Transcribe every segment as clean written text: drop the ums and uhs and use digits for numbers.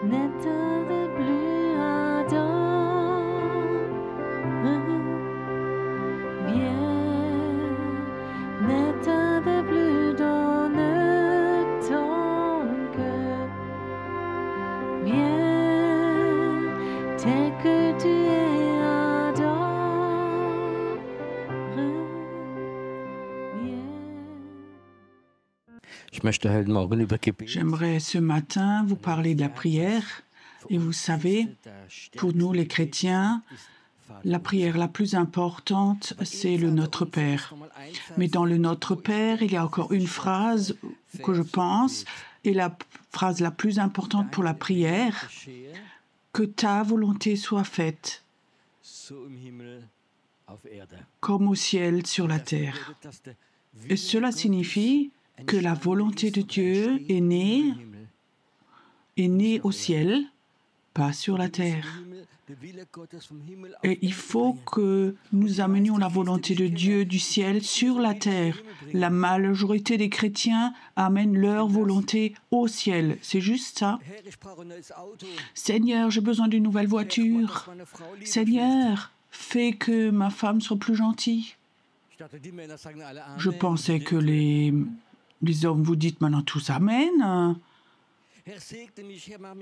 N'état de plus ardent, viens, n'état de plus dans ton cœur, viens, tel que tu es ardent, viens. J'aimerais ce matin vous parler de la prière. Et vous savez, pour nous les chrétiens, la prière la plus importante, c'est le Notre Père. Mais dans le Notre Père, il y a encore une phrase que je pense, et la phrase la plus importante pour la prière, que ta volonté soit faite, comme au ciel sur la terre. Et cela signifie que la volonté de Dieu est née au ciel, pas sur la terre. Et il faut que nous amenions la volonté de Dieu du ciel sur la terre. La majorité des chrétiens amènent leur volonté au ciel. C'est juste ça. Seigneur, j'ai besoin d'une nouvelle voiture. Seigneur, fais que ma femme soit plus gentille. Je pensais que les hommes, vous dites maintenant tous Amen.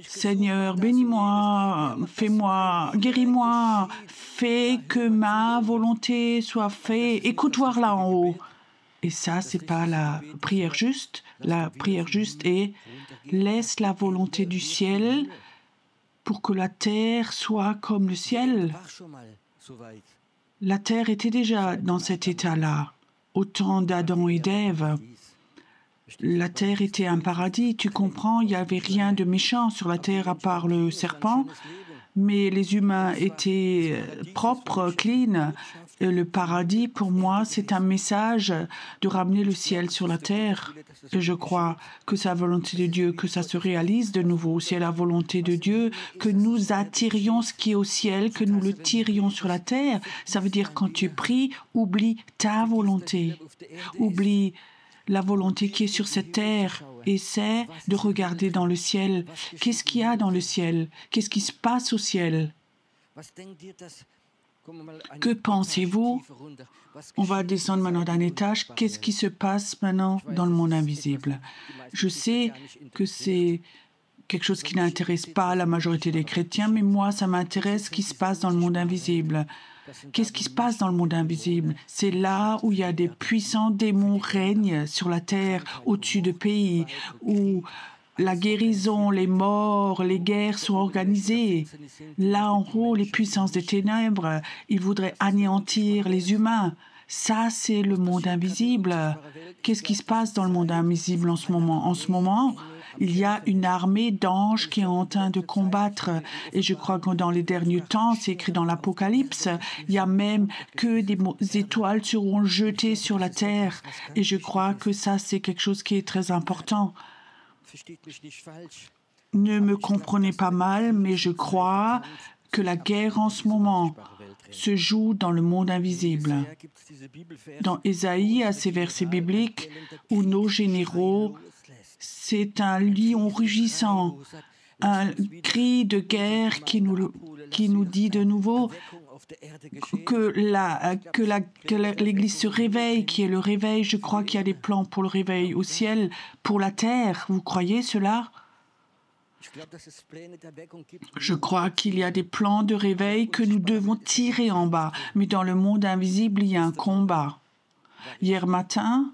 Seigneur, bénis-moi, fais-moi, guéris-moi, fais que ma volonté soit faite. Écoute voir là en haut. Et ça, c'est pas la prière juste. La prière juste est laisse la volonté du ciel pour que la terre soit comme le ciel. La terre était déjà dans cet état-là, au temps d'Adam et d'Ève. La terre était un paradis, tu comprends, il n'y avait rien de méchant sur la terre à part le serpent, mais les humains étaient propres, clean. Et le paradis, pour moi, c'est un message de ramener le ciel sur la terre. Et je crois que c'est la volonté de Dieu, que ça se réalise de nouveau. C'est la volonté de Dieu que nous attirions ce qui est au ciel, que nous le tirions sur la terre. Ça veut dire quand tu pries, oublie ta volonté. Oublie la volonté qui est sur cette terre. Essaie de regarder dans le ciel. Qu'est-ce qu'il y a dans le ciel? Qu'est-ce qui se passe au ciel? Que pensez-vous? On va descendre maintenant d'un étage. Qu'est-ce qui se passe maintenant dans le monde invisible? Je sais que c'est quelque chose qui n'intéresse pas la majorité des chrétiens, mais moi, ça m'intéresse ce qui se passe dans le monde invisible. Qu'est-ce qui se passe dans le monde invisible? C'est là où il y a des puissants démons règnent sur la terre, au-dessus de pays, où la guérison, les morts, les guerres sont organisées. Là en haut, les puissances des ténèbres, ils voudraient anéantir les humains. Ça, c'est le monde invisible. Qu'est-ce qui se passe dans le monde invisible en ce moment? En ce moment, il y a une armée d'anges qui est en train de combattre. Et je crois que dans les derniers temps, c'est écrit dans l'Apocalypse, il y a même que des étoiles seront jetées sur la terre. Et je crois que ça, c'est quelque chose qui est très important. Ne me comprenez pas mal, mais je crois que la guerre en ce moment se joue dans le monde invisible. Dans Ésaïe, à ces versets bibliques, où nos généraux, c'est un lion rugissant, un cri de guerre qui nous dit de nouveau que l'Église se réveille, qui est le réveil. Je crois qu'il y a des plans pour le réveil au ciel, pour la terre. Vous croyez cela? Je crois qu'il y a des plans de réveil que nous devons tirer en bas. Mais dans le monde invisible, il y a un combat. Hier matin,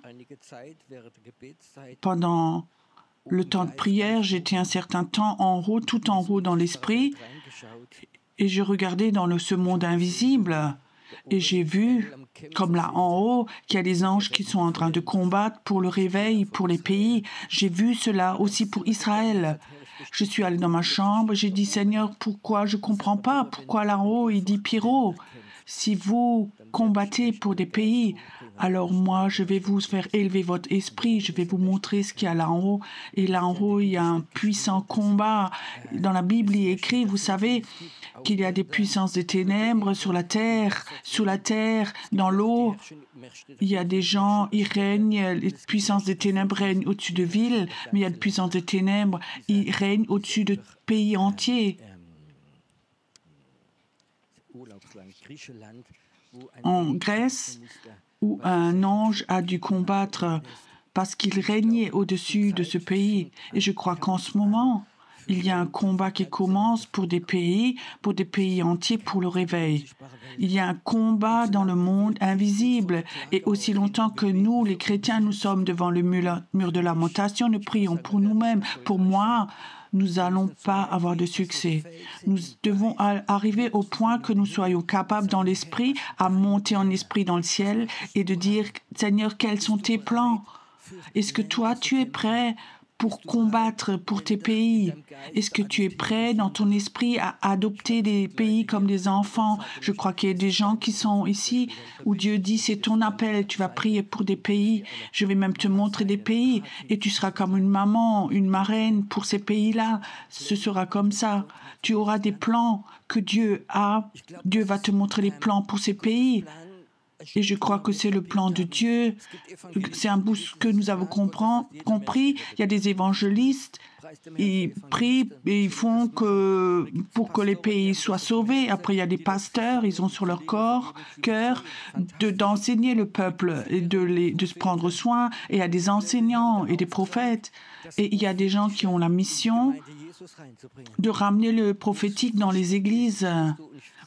pendant le temps de prière, j'étais un certain temps en haut, tout en haut dans l'esprit, et je regardais dans ce monde invisible, et j'ai vu, comme là en haut, qu'il y a des anges qui sont en train de combattre pour le réveil, pour les pays. J'ai vu cela aussi pour Israël. Je suis allée dans ma chambre, j'ai dit, Seigneur, pourquoi je ne comprends pas? Pourquoi là en haut, il dit Pyro? Si vous combattez pour des pays, alors moi, je vais vous faire élever votre esprit, je vais vous montrer ce qu'il y a là en haut. Et là en haut, il y a un puissant combat. Dans la Bible, il est écrit, vous savez, qu'il y a des puissances des ténèbres sur la terre, sous la terre, dans l'eau. Il y a des gens, ils règnent, les puissances des ténèbres règnent au-dessus de villes, mais il y a des puissances des ténèbres, ils règnent au-dessus de pays entiers. En Grèce, où un ange a dû combattre parce qu'il régnait au-dessus de ce pays. Et je crois qu'en ce moment, il y a un combat qui commence pour des pays entiers, pour le réveil. Il y a un combat dans le monde invisible. Et aussi longtemps que nous, les chrétiens, nous sommes devant le mur de lamentation, nous prions pour nous-mêmes. Pour moi, nous n'allons pas avoir de succès. Nous devons arriver au point que nous soyons capables dans l'esprit à monter en esprit dans le ciel et de dire, Seigneur, quels sont tes plans? Est-ce que toi, tu es prêt pour combattre pour tes pays? Est-ce que tu es prêt dans ton esprit à adopter des pays comme des enfants? Je crois qu'il y a des gens qui sont ici où Dieu dit c'est ton appel, tu vas prier pour des pays. Je vais même te montrer des pays et tu seras comme une maman, une marraine pour ces pays-là. Ce sera comme ça. Tu auras des plans que Dieu a. Dieu va te montrer les plans pour ces pays. Et je crois que c'est le plan de Dieu. C'est un bout que nous avons compris. Il y a des évangélistes, ils prient et ils font pour que les pays soient sauvés. Après, il y a des pasteurs, ils ont sur leur cœur d'enseigner le peuple et de se prendre soin. Et il y a des enseignants et des prophètes. Et il y a des gens qui ont la mission de ramener le prophétique dans les églises,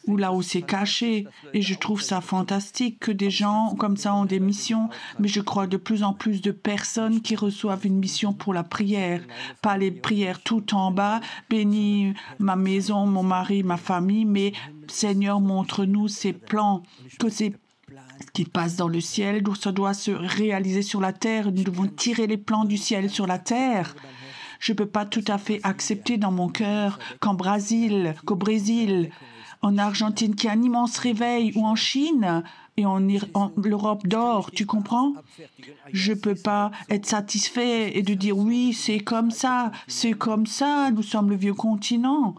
ou là où c'est caché. Et je trouve ça fantastique que des gens comme ça ont des missions, mais je crois de plus en plus de personnes qui reçoivent une mission pour la prière. Pas les prières tout en bas, bénis ma maison, mon mari, ma famille, mais Seigneur, montre-nous ces plans, que c'est qui passe dans le ciel, ça doit se réaliser sur la terre. Nous devons tirer les plans du ciel sur la terre. Je ne peux pas tout à fait accepter dans mon cœur qu'au Brésil, en Argentine, qu'il y a un immense réveil, ou en Chine, et l'Europe dort, tu comprends? Je ne peux pas être satisfait et de dire oui, c'est comme ça, nous sommes le vieux continent.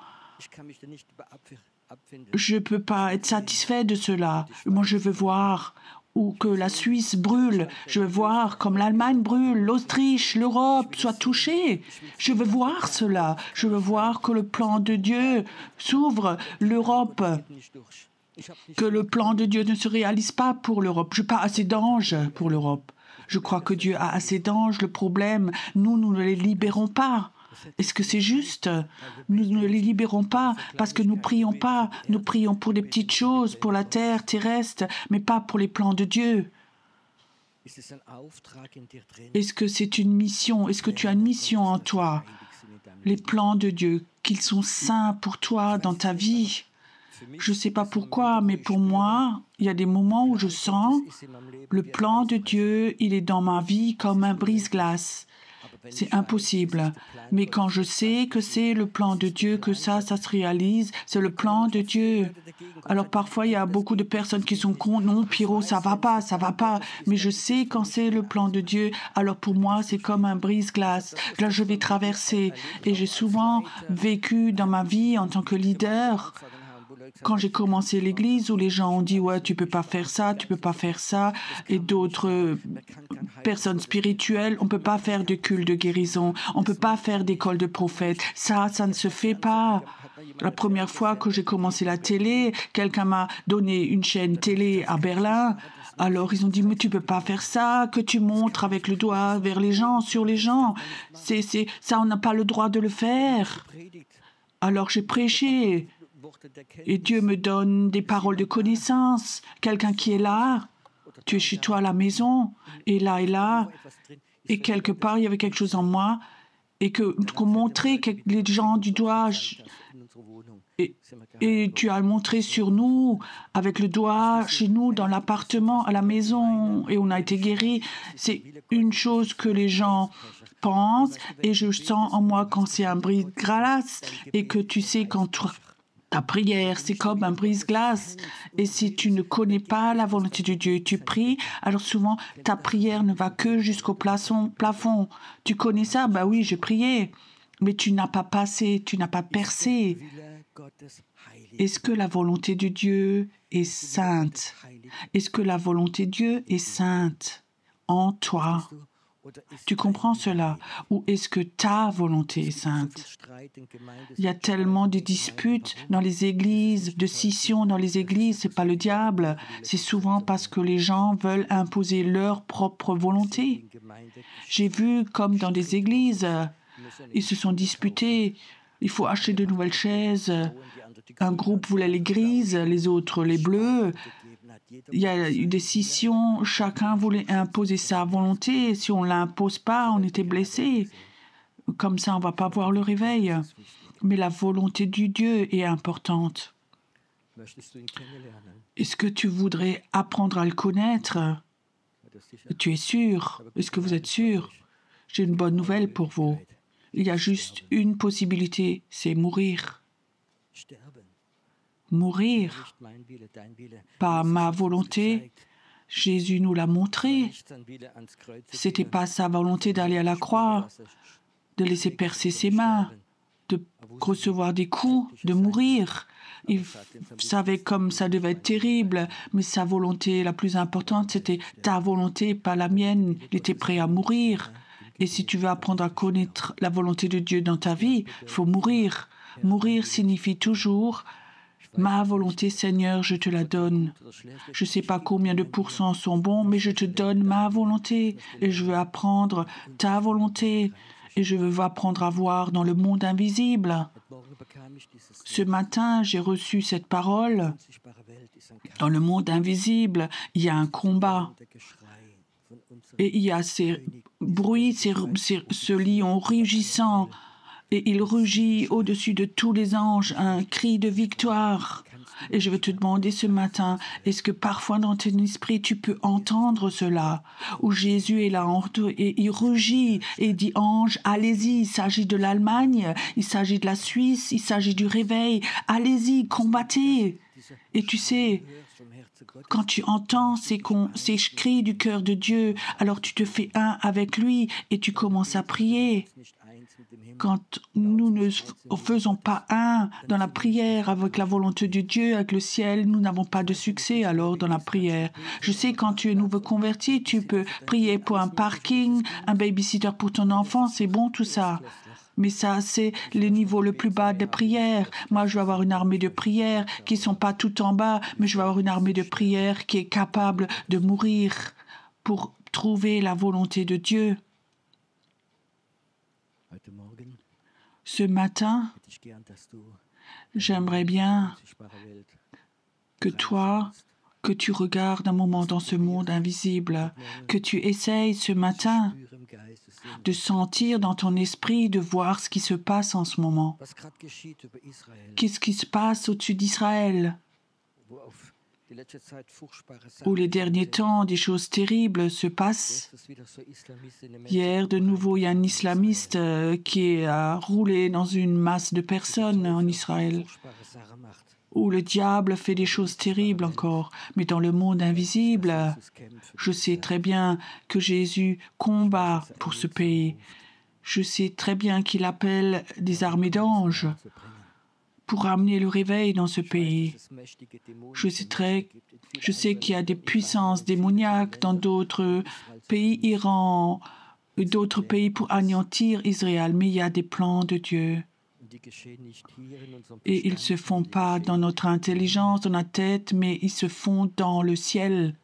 Je ne peux pas être satisfait de cela. Moi, je veux voir où que la Suisse brûle. Je veux voir comme l'Allemagne brûle, l'Autriche, l'Europe soit touchée. Je veux voir cela. Je veux voir que le plan de Dieu s'ouvre, l'Europe, que le plan de Dieu ne se réalise pas pour l'Europe. Je n'ai pas assez d'anges pour l'Europe. Je crois que Dieu a assez d'anges. Le problème, nous ne les libérons pas. Est-ce que c'est juste? Nous ne les libérons pas parce que nous prions pas. Nous prions pour des petites choses, pour la terre terrestre, mais pas pour les plans de Dieu. Est-ce que c'est une mission? Est-ce que tu as une mission en toi? Les plans de Dieu, qu'ils sont saints pour toi dans ta vie. Je ne sais pas pourquoi, mais pour moi, il y a des moments où je sens le plan de Dieu, il est dans ma vie comme un brise-glace. C'est impossible. Mais quand je sais que c'est le plan de Dieu, que ça se réalise, c'est le plan de Dieu. Alors parfois, il y a beaucoup de personnes qui sont contre. Non, Pierrot, ça va pas. Mais je sais quand c'est le plan de Dieu. Alors pour moi, c'est comme un brise-glace. Là, je vais traverser. Et j'ai souvent vécu dans ma vie en tant que leader. Quand j'ai commencé l'église, où les gens ont dit « Ouais, tu peux pas faire ça », et d'autres personnes spirituelles, on peut pas faire de culte de guérison, on peut pas faire d'école de prophètes. Ça ne se fait pas. La première fois que j'ai commencé la télé, quelqu'un m'a donné une chaîne télé à Berlin. Alors ils ont dit « Mais tu peux pas faire ça, que tu montres avec le doigt vers les gens, sur les gens. Ça, on n'a pas le droit de le faire. » Alors j'ai prêché. Et Dieu me donne des paroles de connaissance. Quelqu'un qui est là, tu es chez toi à la maison, et là, et quelque part, il y avait quelque chose en moi, et qu'on montrait les gens du doigt, et tu as montré sur nous, avec le doigt, chez nous, dans l'appartement, à la maison, et on a été guéris. C'est une chose que les gens pensent, et je sens en moi quand c'est un bris-glace, et que tu sais quand Ta prière, c'est comme un brise-glace. Et si tu ne connais pas la volonté de Dieu et tu pries, alors souvent, ta prière ne va que jusqu'au plafond. Tu connais ça? Ben oui, j'ai prié. Mais tu n'as pas passé, tu n'as pas percé. Est-ce que la volonté de Dieu est sainte? Est-ce que la volonté de Dieu est sainte en toi? Tu comprends cela? Ou est-ce que ta volonté est sainte? Il y a tellement de disputes dans les églises, de scissions dans les églises. C'est pas le diable. C'est souvent parce que les gens veulent imposer leur propre volonté. J'ai vu comme dans des églises, ils se sont disputés. Il faut acheter de nouvelles chaises. Un groupe voulait les grises, les autres les bleues. Il y a eu des scissions, chacun voulait imposer sa volonté. Si on ne l'impose pas, on était blessé. Comme ça, on ne va pas voir le réveil. Mais la volonté du Dieu est importante. Est-ce que tu voudrais apprendre à le connaître? Tu es sûr? Est-ce que vous êtes sûr? J'ai une bonne nouvelle pour vous. Il y a juste une possibilité, c'est mourir. Mourir. Pas ma volonté. Jésus nous l'a montré. C'était pas sa volonté d'aller à la croix, de laisser percer ses mains, de recevoir des coups, de mourir. Il savait comme ça devait être terrible, mais sa volonté la plus importante, c'était ta volonté, pas la mienne. Il était prêt à mourir. Et si tu veux apprendre à connaître la volonté de Dieu dans ta vie, il faut mourir. Mourir signifie toujours ma volonté, Seigneur, je te la donne. Je ne sais pas combien de pourcents sont bons, mais je te donne ma volonté et je veux apprendre ta volonté et je veux apprendre à voir dans le monde invisible. Ce matin, j'ai reçu cette parole. Dans le monde invisible, il y a un combat. Et il y a ces bruits, ce lion rugissant. Et il rugit au-dessus de tous les anges, un cri de victoire. Et je veux te demander ce matin, est-ce que parfois dans ton esprit tu peux entendre cela, où Jésus est là et il rugit et il dit ange, allez-y, il s'agit de l'Allemagne, il s'agit de la Suisse, il s'agit du réveil, allez-y, combattez. Et tu sais, quand tu entends ces cris du cœur de Dieu, alors tu te fais un avec lui et tu commences à prier. Quand nous ne faisons pas un dans la prière avec la volonté de Dieu, avec le ciel, nous n'avons pas de succès alors dans la prière. Je sais, quand tu es nouveau converti, tu peux prier pour un parking, un babysitter pour ton enfant, c'est bon tout ça. Mais ça, c'est le niveau le plus bas de prière. Moi, je veux avoir une armée de prières qui ne sont pas tout en bas, mais je veux avoir une armée de prières qui est capable de mourir pour trouver la volonté de Dieu. Ce matin, j'aimerais bien que tu regardes un moment dans ce monde invisible, que tu essayes ce matin de sentir dans ton esprit, de voir ce qui se passe en ce moment. Qu'est-ce qui se passe au-dessus d'Israël? Où les derniers temps, des choses terribles se passent. Hier, de nouveau, il y a un islamiste qui a roulé dans une masse de personnes en Israël, où le diable fait des choses terribles encore. Mais dans le monde invisible, je sais très bien que Jésus combat pour ce pays. Je sais très bien qu'il appelle des armées d'anges pour amener le réveil dans ce pays. Je sais qu'il y a des puissances démoniaques dans d'autres pays, Iran, d'autres pays pour anéantir Israël, mais il y a des plans de Dieu. Et ils ne se font pas dans notre intelligence, dans notre tête, mais ils se font dans le ciel.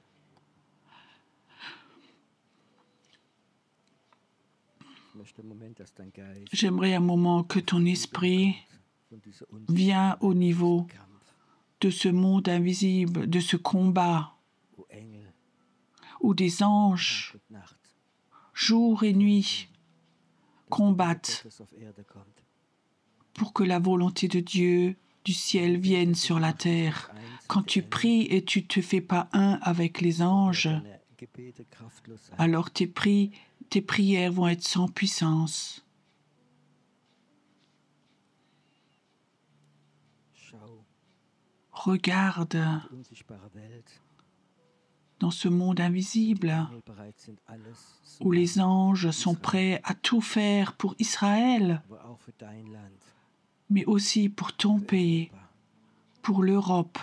J'aimerais un moment que ton esprit vienne au niveau de ce monde invisible, de ce combat, où des anges, jour et nuit, combattent pour que la volonté de Dieu du ciel vienne sur la terre. Quand tu pries et tu ne te fais pas un avec les anges, alors tes prières vont être sans puissance. regarde dans ce monde invisible où les anges sont prêts à tout faire pour Israël, mais aussi pour ton pays, pour l'Europe.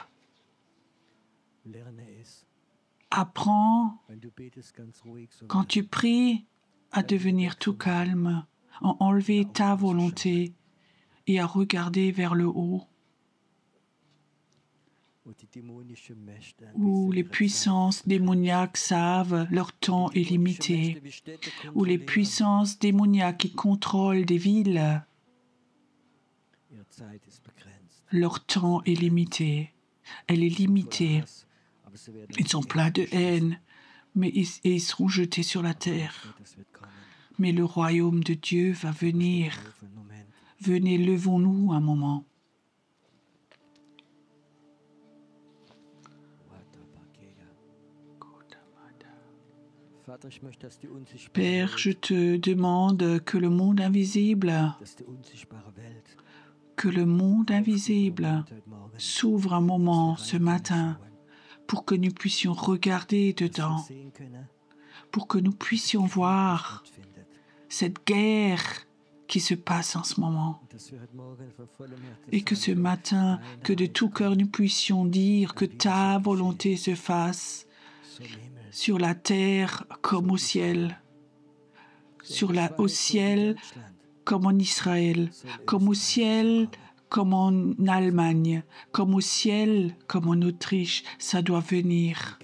Apprends, quand tu pries, à devenir tout calme, à enlever ta volonté et à regarder vers le haut, où les puissances démoniaques savent leur temps est limité, où les puissances démoniaques qui contrôlent des villes, leur temps est limité. Elle est limitée. Ils sont pleins de haine, mais ils seront jetés sur la terre. Mais le royaume de Dieu va venir. Venez, levons-nous un moment. Père, je te demande que le monde invisible s'ouvre un moment ce matin pour que nous puissions regarder dedans, pour que nous puissions voir cette guerre qui se passe en ce moment. Et que ce matin, que de tout cœur nous puissions dire que ta volonté se fasse sur la terre comme au ciel, au ciel comme en Israël, comme au ciel comme en Allemagne, comme au ciel comme en Autriche. Ça doit venir.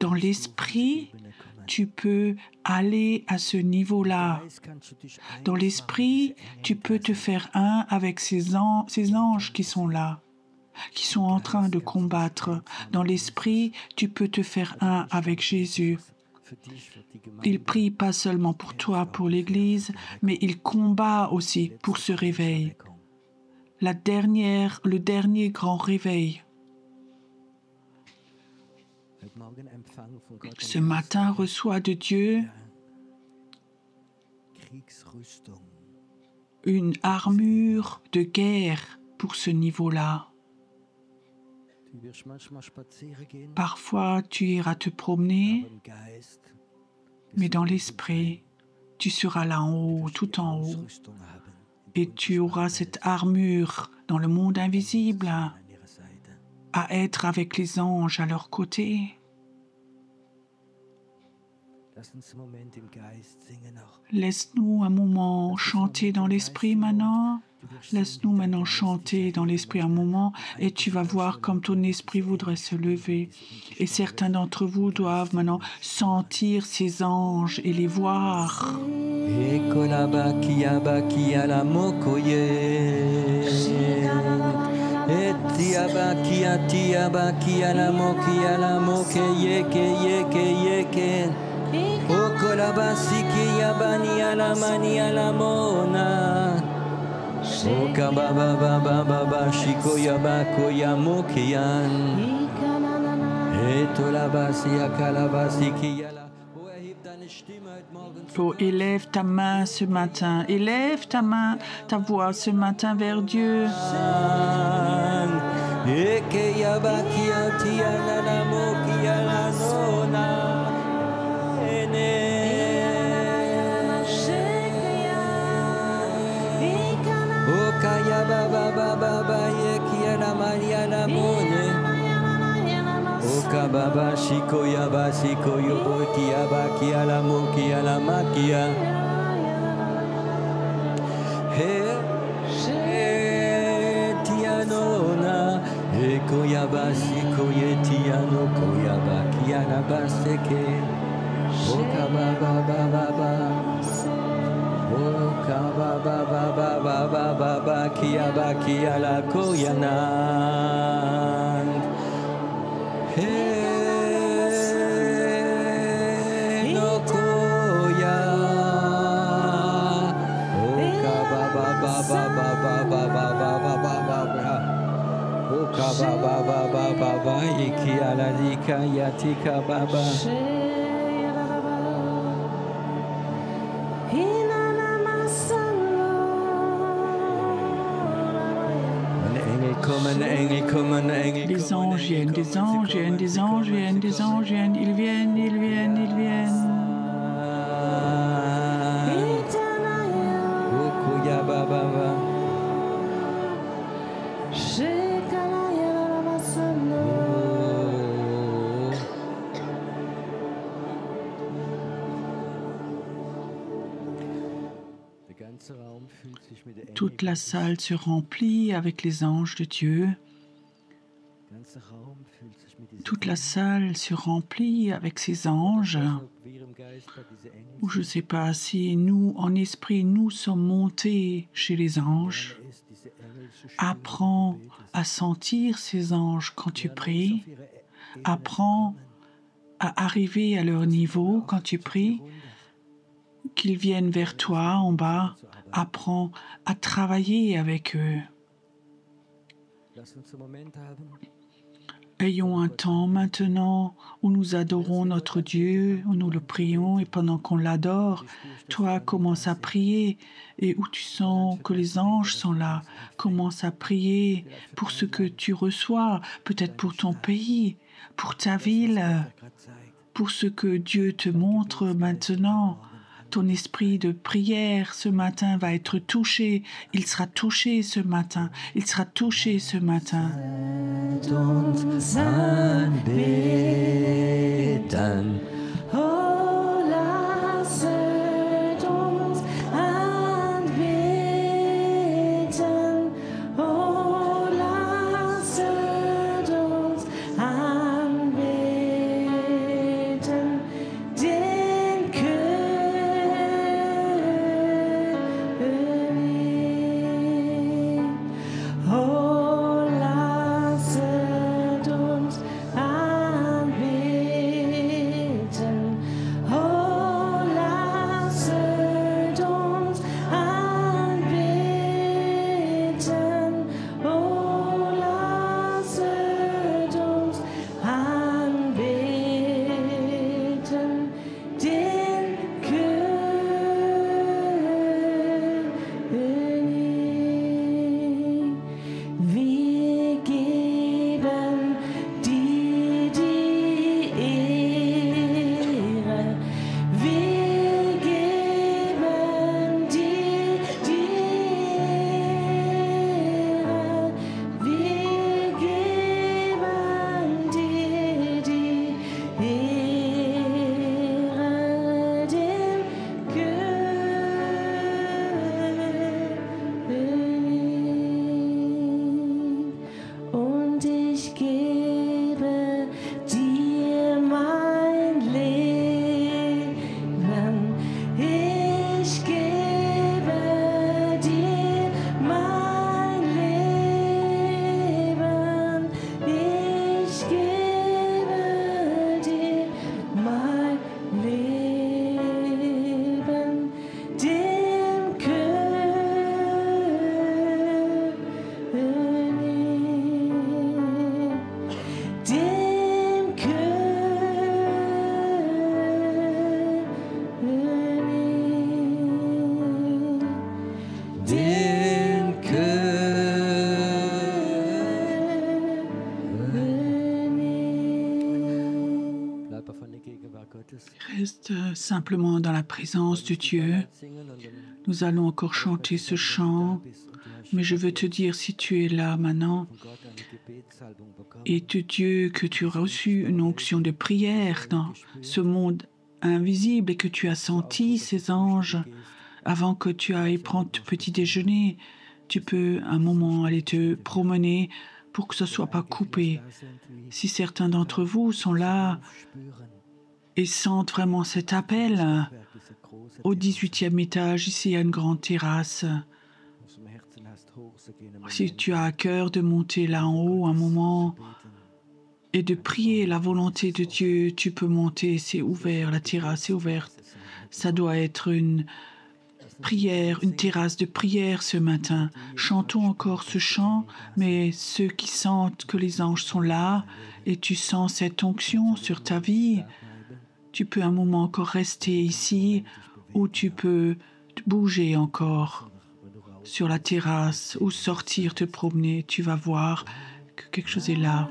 Dans l'esprit, tu peux aller à ce niveau-là. Dans l'esprit, tu peux te faire un avec ces anges qui sont là, qui sont en train de combattre. Dans l'esprit, tu peux te faire un avec Jésus. Il prie pas seulement pour toi, pour l'Église, mais il combat aussi pour ce réveil. Le dernier grand réveil. Ce matin, reçois de Dieu une armure de guerre pour ce niveau-là. Parfois, tu iras te promener, mais dans l'esprit, tu seras là en haut, tout en haut, et tu auras cette armure dans le monde invisible à être avec les anges à leur côté. Laisse-nous un moment chanter dans l'esprit maintenant. Laisse-nous maintenant chanter dans l'esprit un moment et tu vas voir comme ton esprit voudrait se lever. Et certains d'entre vous doivent maintenant sentir ces anges et les voir. Oh, élève ta main ce matin, élève ta main, ta voix ce matin vers Dieu. Baba shikoya ba shikoyo bokia ba kia la mokia la makia he tiano na he koya ba shikoye tiano koya ba kia la baseke oka baba baba baba oka baba baba baba baba kia ba kia la koya na Baba iki alalika yatika baba Ein Engel Les anges viennent, des anges viennent, des anges viennent, des anges viennent, ils viennent, ils viennent, ils viennent. Toute la salle se remplit avec les anges de Dieu. Toute la salle se remplit avec ces anges. Ou je ne sais pas si nous, en esprit, nous sommes montés chez les anges. Apprends à sentir ces anges quand tu pries. Apprends à arriver à leur niveau quand tu pries. Qu'ils viennent vers toi en bas. Apprends à travailler avec eux. Ayons un temps maintenant où nous adorons notre Dieu, où nous le prions, et pendant qu'on l'adore, toi commence à prier, et où tu sens que les anges sont là, commence à prier pour ce que tu reçois, peut-être pour ton pays, pour ta ville, pour ce que Dieu te montre maintenant. Ton esprit de prière ce matin va être touché. Il sera touché ce matin. Il sera touché ce matin. Reste simplement dans la présence de Dieu. Nous allons encore chanter ce chant, mais je veux te dire, si tu es là maintenant, et de Dieu que tu as reçu une onction de prière dans ce monde invisible et que tu as senti ces anges avant que tu ailles prendre ton petit déjeuner, tu peux un moment aller te promener pour que ce ne soit pas coupé. Si certains d'entre vous sont là et sentent vraiment cet appel, au 18e étage, ici, il y a une grande terrasse. Si tu as à cœur de monter là en haut un moment et de prier la volonté de Dieu, tu peux monter, c'est ouvert, la terrasse est ouverte. Ça doit être une prière, une terrasse de prière ce matin. Chantons encore ce chant, mais ceux qui sentent que les anges sont là et tu sens cette onction sur ta vie, tu peux un moment encore rester ici ou tu peux bouger encore. sur la terrasse ou sortir te promener, tu vas voir que quelque chose est là.